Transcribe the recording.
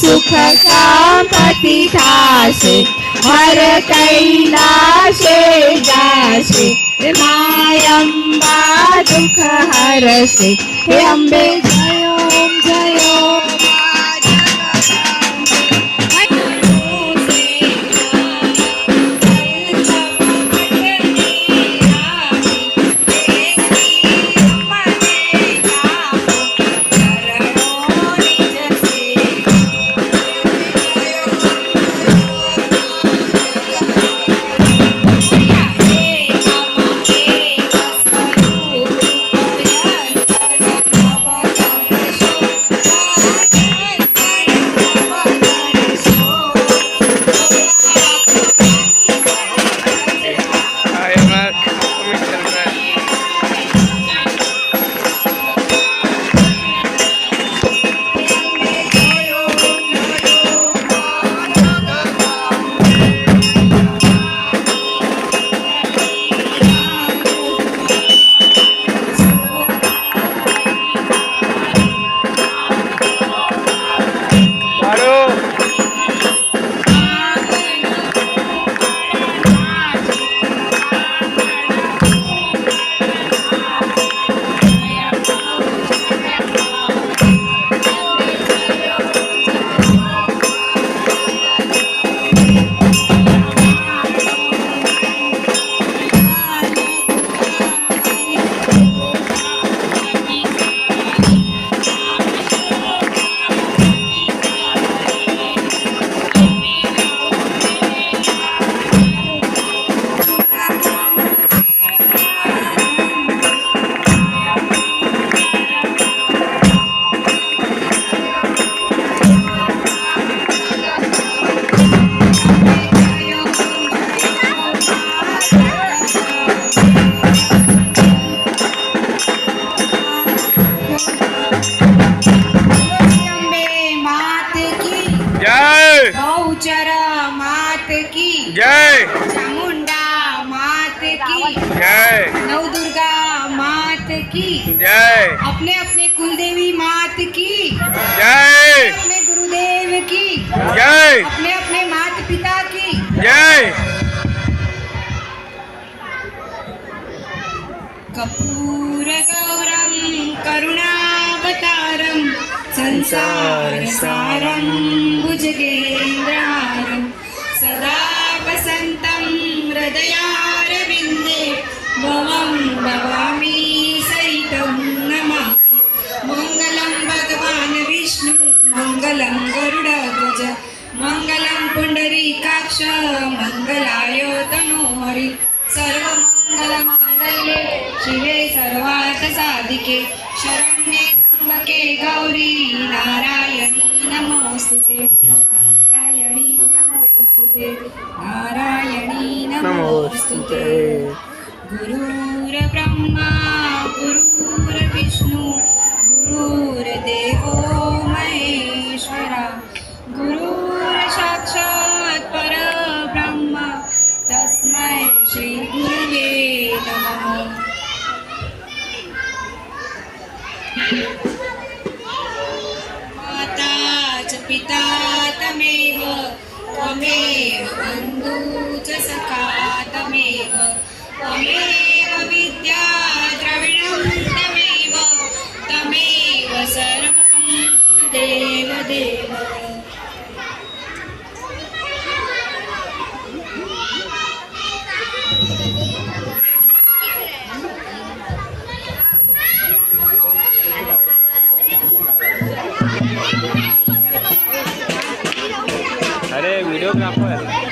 सुख संपत्ति थाशे हर कैलाशे जाशे मायंबा दुख हरशे। हे अंबे जय ओम जय ओम। जय नवदुर्गा मात की जय अपने अपने कुलदेवी मात की जय अपने गुरुदेव की जय अपने अपने माता पिता की जय कर्पूर गौरम करुणावतारम संसार सारम भुजगेन्द्रहारम सदा वसंतं हृदयारविन्दे भवं भवामि सहितं नमामि मङ्गलं भगवान् विष्णु मङ्गलं गरुडध्वज मङ्गलं पुण्डरीकाक्ष मङ्गलाय तनोहरि सर्वमङ्गलमाङ्गल्ये शिवे सर्वार्थसाधिके शरण्ये त्र्यम्बके गौरी नारायणी नमोस्तुते नारायणी नमोस्तुते नारायणी नमोस्तुते गुरुर्ब्रह्मा गुरुर्विष्णु गुरुर्देवो महेश्वरा गुरुर्साक्षात् परब्रह्म तस्मै श्री गुरुवे नमः माता च पिता तमेव त्वमेव बन्धु च सखा तमेव त्वमेव विद्या द्रविणं तमेव तमेव सर्वं देवदेव अरे वीडियोग्राफर